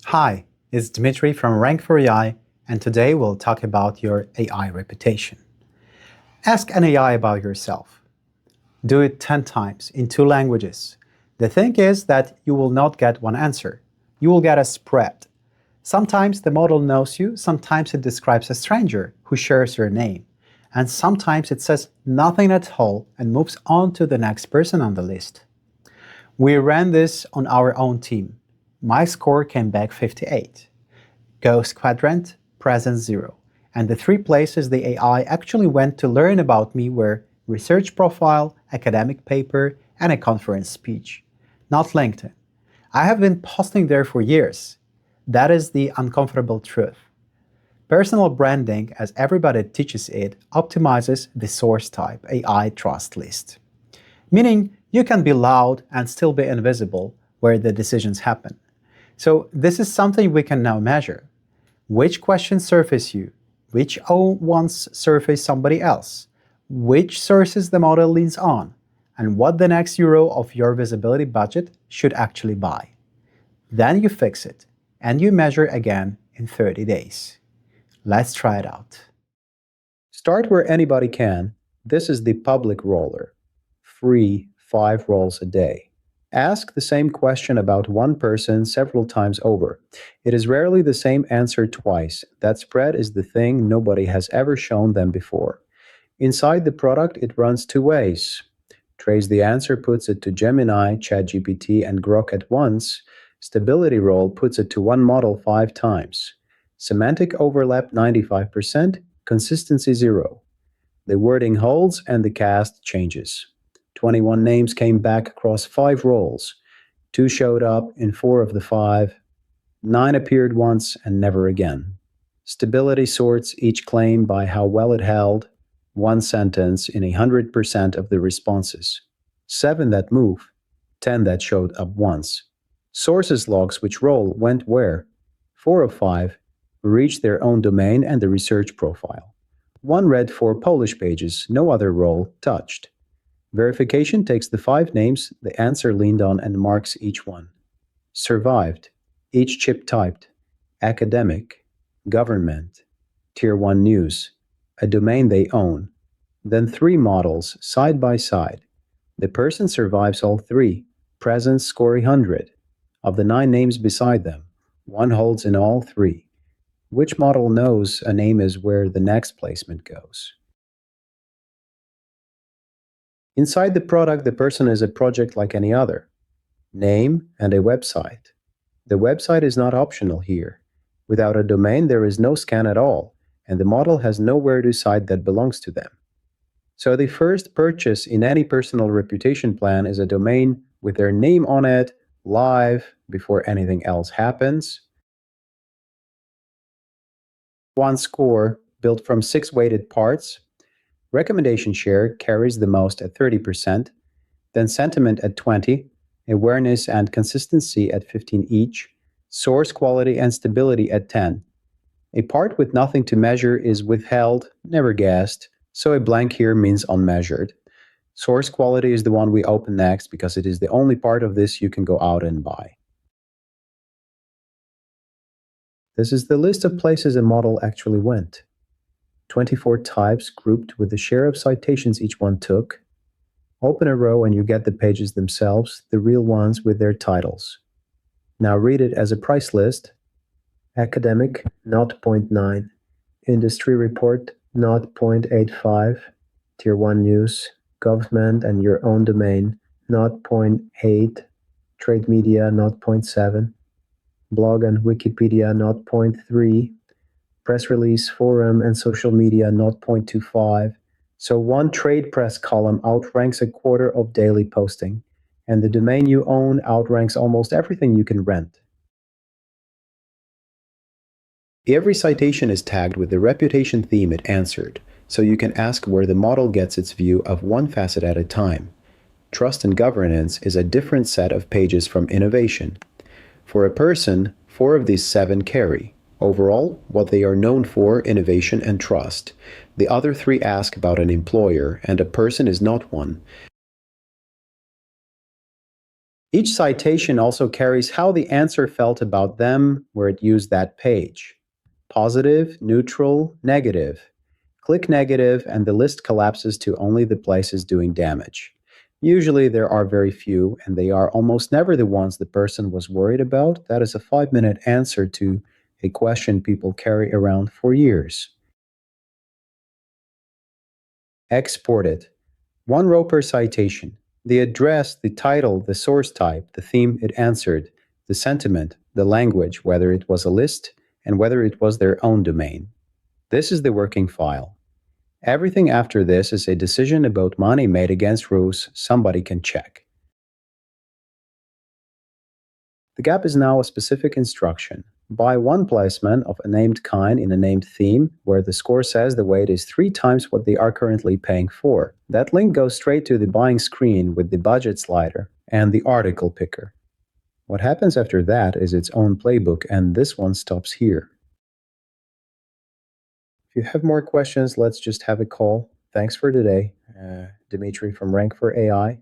Hi, it's Dmitry from Rank4AI, and today we'll talk about your AI reputation. Ask an AI about yourself. Do it 10 times in 2 languages. The thing is that you will not get one answer. You will get a spread. Sometimes the model knows you, sometimes it describes a stranger who shares your name, and sometimes it says nothing at all and moves on to the next person on the list. We ran this on our own team. My score came back 58. Ghost quadrant, present 0. And the 3 places the AI actually went to learn about me were research profile, academic paper, and a conference speech. Not LinkedIn. I have been posting there for years. That is the uncomfortable truth. Personal branding, as everybody teaches it, optimizes the source type AI trust list. Meaning, you can be loud and still be invisible where the decisions happen. So this is something we can now measure. Which questions surface you? Which ones surface somebody else? Which sources the model leans on? And what the next euro of your visibility budget should actually buy. Then you fix it, and you measure again in 30 days. Let's try it out. Start where anybody can. This is the public roller. Free 5 rolls a day. Ask the same question about one person several times over. It is rarely the same answer twice. That spread is the thing nobody has ever shown them before. Inside the product, it runs 2 ways. Trace the answer puts it to Gemini, ChatGPT, and Grok at once. Stability roll puts it to one model 5 times. Semantic overlap 95%, consistency 0. The wording holds and the cast changes. 21 names came back across 5 roles. 2 showed up in 4 of the 5. 9 appeared once and never again. Stability sorts each claim by how well it held, 1 sentence in 100% of the responses. 7 that move, 10 that showed up once. Sources logs which role went where. 4 of 5 reached their own domain and the research profile. 1 read 4 Polish pages, no other role touched. Verification takes the 5 names the answer leaned on and marks each one. Survived, each chip typed, academic, government, tier 1 news, a domain they own. Then 3 models side by side. The person survives all 3, presence score 100. Of the 9 names beside them, 1 holds in all 3. Which model knows a name is where the next placement goes? Inside the product, the person is a project like any other. Name and a website. The website is not optional here. Without a domain, there is no scan at all, and the model has nowhere to cite that belongs to them. So the first purchase in any personal reputation plan is a domain with their name on it, live, before anything else happens. 1 score built from 6 weighted parts. Recommendation share carries the most at 30%, then sentiment at 20%, awareness and consistency at 15% each, source quality and stability at 10%. A part with nothing to measure is withheld, never guessed, so a blank here means unmeasured. Source quality is the one we open next because it is the only part of this you can go out and buy. This is the list of places a model actually went. 24 types grouped with the share of citations each one took. Open a row and you get the pages themselves, the real ones with their titles. Now read it as a price list. Academic, 0.9. Industry report, 0.85. Tier 1 news, government and your own domain, 0.8. Trade media, 0.7. Blog and Wikipedia, 0.3. Press release, forum, and social media, 0.25. So 1 trade press column outranks a quarter of daily posting, and the domain you own outranks almost everything you can rent. Every citation is tagged with the reputation theme it answered, so you can ask where the model gets its view of one facet at a time. Trust and governance is a different set of pages from innovation. For a person, 4 of these 7 carry. Overall, what they are known for, innovation and trust. The other 3 ask about an employer, and a person is not one. Each citation also carries how the answer felt about them where it used that page. Positive, neutral, negative. Click negative and the list collapses to only the places doing damage. Usually there are very few, and they are almost never the ones the person was worried about. That is a 5-minute answer to a question people carry around for years. Export it. 1 row per citation. The address, the title, the source type, the theme it answered, the sentiment, the language, whether it was a list, and whether it was their own domain. This is the working file. Everything after this is a decision about money made against rules somebody can check. The gap is now a specific instruction. Buy 1 placement of a named kind in a named theme, where the score says the weight is 3 times what they are currently paying for. That link goes straight to the buying screen with the budget slider and the article picker. What happens after that is its own playbook, and this one stops here. If you have more questions, let's just have a call. Thanks for today. Dimitri from Rankfor.AI.